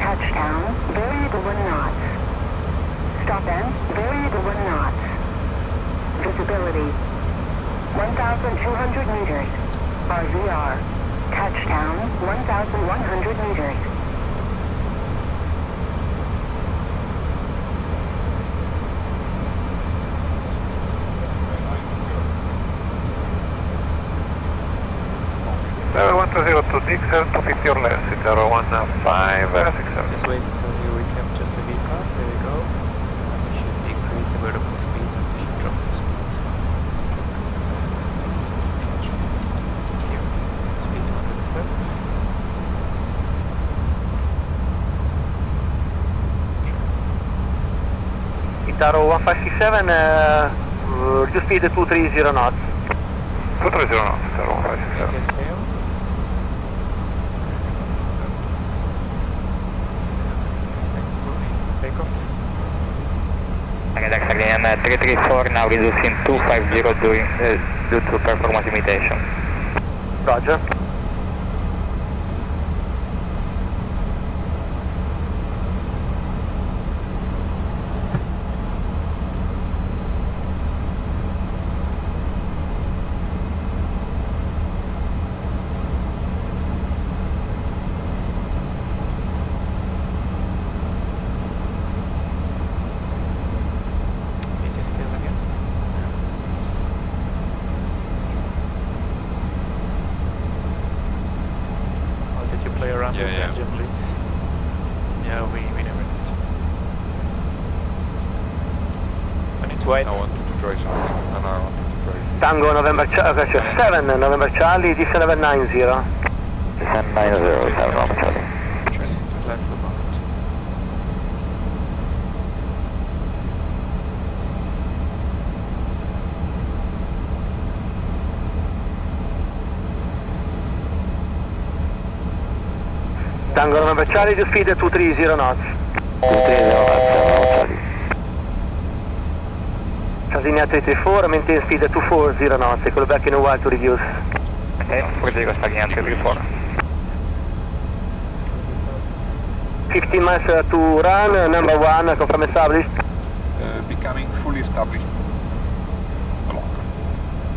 Touchdown, variable 1 knots. Stop and variable 1 knots. Visibility 1,200 meters. RVR. Touchdown 1,100 meters. Level 1026, 250 or less, 01567. Just wait until you recap just the VPAR. There we go. We should increase the vertical speed and we should drop the speed. Here, speed 200%. Itaro 1567, reduce speed 230 knots. 230 knots, Itaro 1567. Yes, fail. Take off. Again, 334 now reducing 250 due to performance limitation. Roger. White. I wanted to try something, and I wanted to try. Tango November 7, November Charlie, D790. D790, November Charlie. Relax the boat. Tango November Charlie, just speed 230 knots. 230 knots, Charlie. Linea 334, maintain speed 240 knots, call back in a while to reduce. Okay, Federico Linea 334. 15 miles to run, number 1, confirm established. Becoming fully established.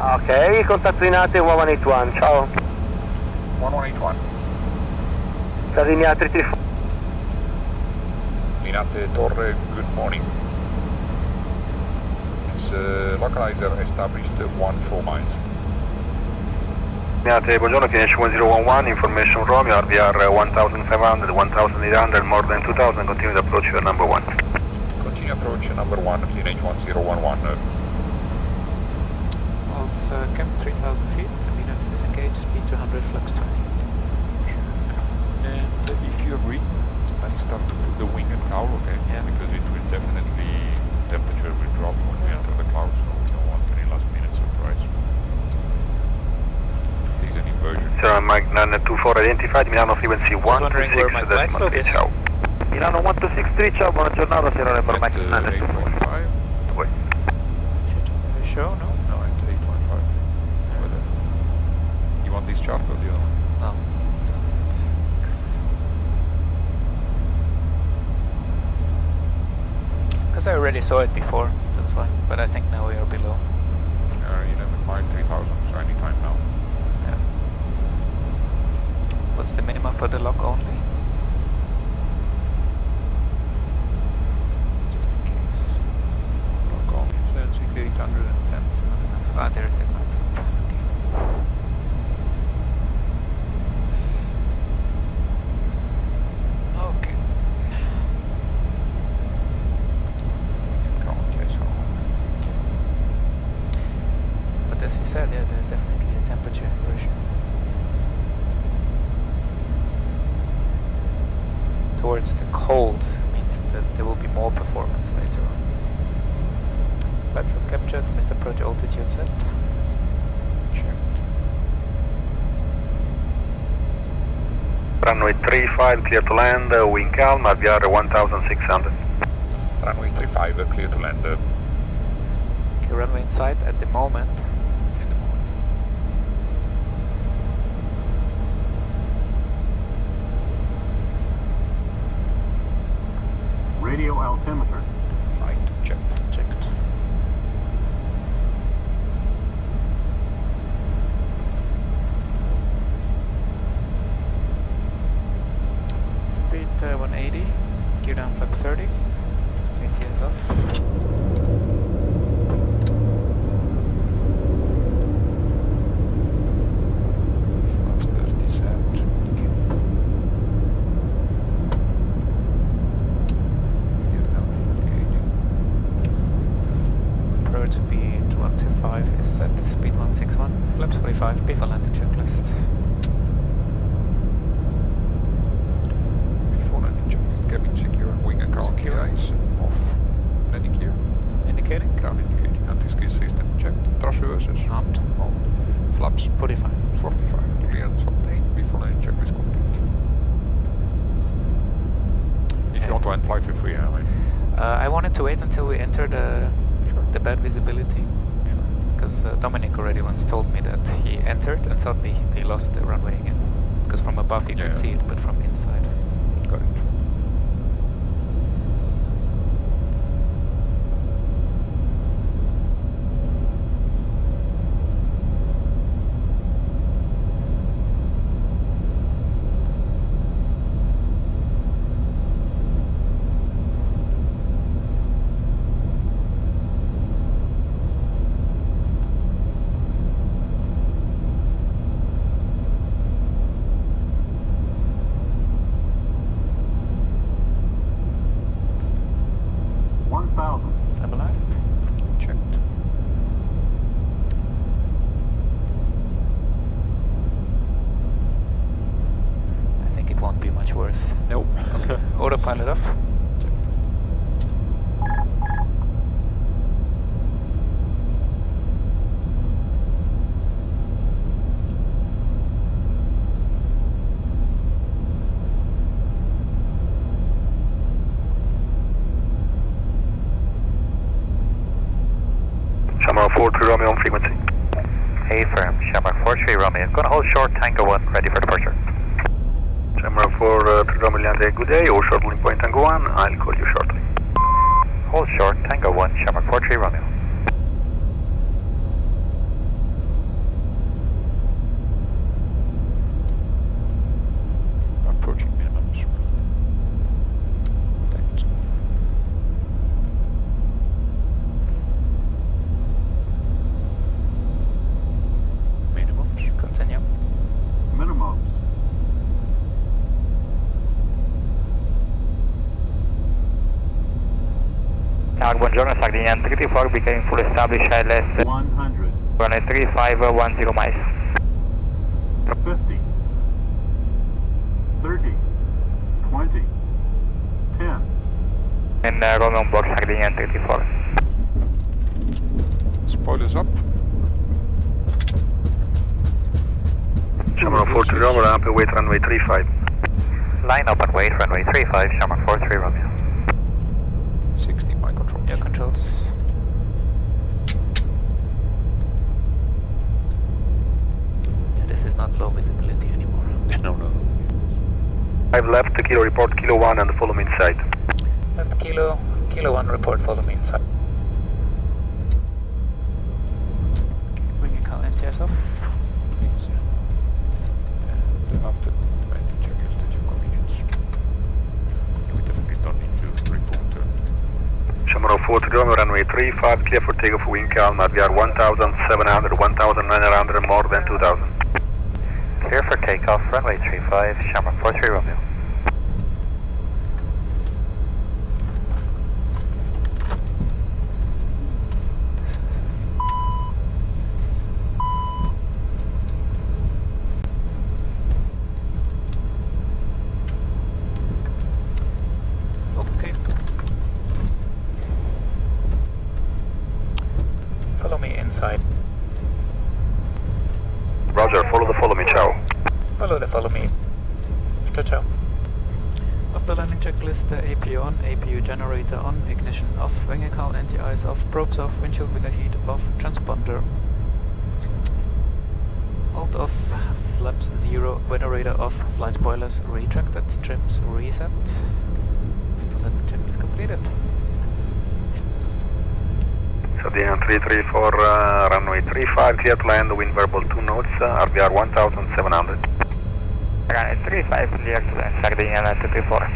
Ok, contatto Linate 1181, ciao. 1181. Linea 334. Linate Torre, good morning. Localizer established 14 miles. Linate, buongiorno, KH 1011, information Romeo, RVR 1500, 1800, more than 2000, continue to approach your number 1. Continue approach number 1, KH 1011. Well, it's camp 3000 feet, Milan disengage, speed 200, flux 20. And if you agree, I start to put the wing and cowl, okay? Yeah. Because it will definitely, temperature will drop when we enter the clouds, so we don't want any last minute surprise. There's an inversion. Sir, Mike 924 identified, Milano frequency 126, ciao. Milano 1263, ciao, buona giornata, Sierra November Mike 924. 8.5. Wait. Show, no? No, it's 8.5. You want this chart or the other one? No. Because I already saw it before, that's why. But I think now we are below. 11.5, 3000, so anytime now. Yeah. What's the minimum for the lock only? Just in case. Lock on, it's 810. It's not enough. Ah, there is the cloud slope. Okay. But as you said, yeah, there's definitely a temperature inversion. Towards the cold means that there will be more performance later on. Flight up captured, Mr. Approach altitude set. Sure. Runway 35, clear to land, wind calm, RVR 1600. Runway 35, clear to land. Okay, runway in sight at the moment. In the moment. altimeter. Right, checked. Checked. Speed 180, gear down flap 30, ATS off. Flaps 30 set. Gear down engaging. Approach speed 125 is set, speed 161, flaps 45, before landing checklist. Before landing checklist, cabin secure, wing and ground Secure. gear eyes off. Landing gear, Indicating? ground indicating, anti-skid system checked, thrust reversers Armed. on. Flaps 45. 45, clearance obtained, before landing checklist complete. If you want to end, fly for free, I wanted to wait until we enter the bad visibility, because Dominic already once told me that he entered and suddenly he lost the runway again. Because from above you Yeah. could see it, but from inside. Got it. Stabilized. Checked. I think it won't be much worse. Nope. Autopilot off. Shamrock 43 Romeo on frequency. Hey firm, Shamrock 43 Romeo. Gonna hold short, Tango 1, ready for departure. Shamrock 43 Romeo Linate, good day, or short link point Tango 1, I'll call you shortly. Hold short, Tango 1, Shamrock 43 Romeo. Approaching minimums. Thanks. Minimums. Continue. Minimums. Tower 1 Jordan, Sardinian 34, becoming full established ILS 100. runway 3510 miles. 50. 30. 20. 10. And Romeo on board Sardinian 34. Spoilers up. Shamrock 43 Romeo, ramp await runway 35. Line up and wait, runway 35, Shamrock 43 Romeo. 60 my controls. Your controls. Yeah, this is not low visibility anymore. No. 5 left, kilo report, kilo 1 and follow me inside. Left kilo 1 report, follow me inside. Wing and call NTS off. Please. And after landing checklist at your convenience. We definitely don't need to report. Shamrock 43 Romeo, runway 35, clear for takeoff, wing calm, RVR 1,700, 1,900, more than 2,000. Clear for takeoff, runway 35, Shamrock 43 Romeo. Okay. Follow me inside. Roger, follow me, ciao. Follow me. Ciao, ciao. Off the landing checklist, APU on, APU generator on, ignition off, wing and call anti-ice off, probes off, windshield with a heat off, transponder alt off, flaps 0, weather radar off, flight spoilers retracted, trims reset. The landing check is completed. Sardinia 334, runway 35, clear to land, wind verbal 2 knots, RVR 1700. Runway 35, clear to land, Sardinia 234.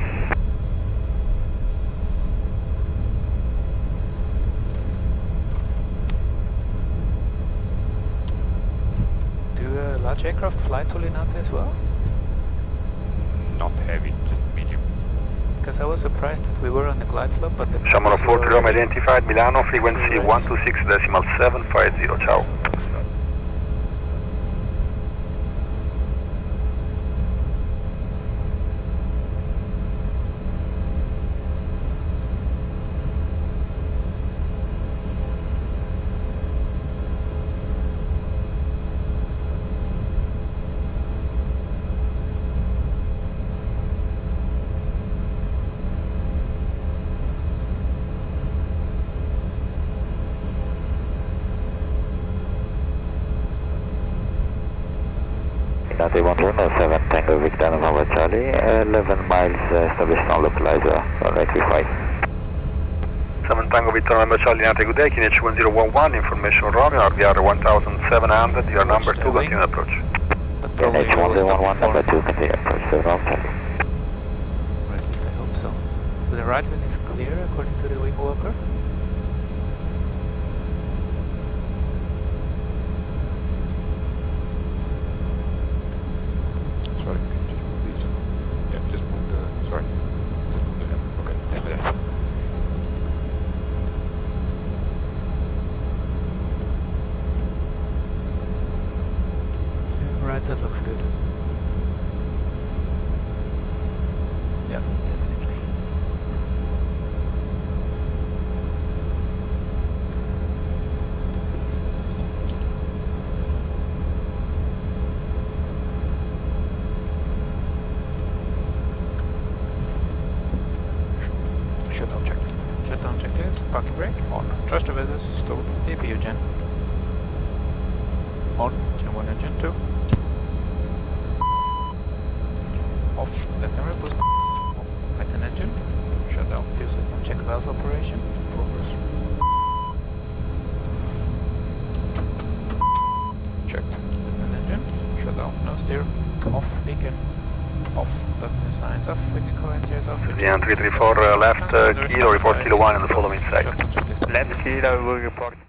Do large aircraft fly to Linate as well? Not heavy, just medium. Because I was surprised that we were on the glide slope, but the Shamano pilots were 40 Rome already- identified, Milano, frequency Right. 126.750, ciao. Linate 107, Tango Victor November Charlie, 11 miles established on localizer, runway 35. 7 Tango Victor November Charlie, Linate, good day, KNH 1011, information Romeo, RVR 1700, your number 2, continue approach. But probably NH we will stop 111, number before. 2, continue approach to Rome Charlie. Or at least I hope so. The right wing is clear according to the wing walker. Sorry, can you just move these? Yeah, just move the, sorry. Just move the, okay, thank you. Yeah, right side looks good. Yeah, definitely. Shutdown checklist. Shutdown checklist, parking brake, on. Thrust reversers, stop, APU gen. On, gen 1 and gen 2. Off, left and right boost. Off, right and engine. Shutdown, fuel system check valve operation. Progress. Checked. Left and engine. Shutdown, no steer. Off, beacon. Off, passenger signs off, wing core NTS off. Sardinia 334, left, kilo, report kilo 1 in the following sector. Shutdown checklist. Left kilo will report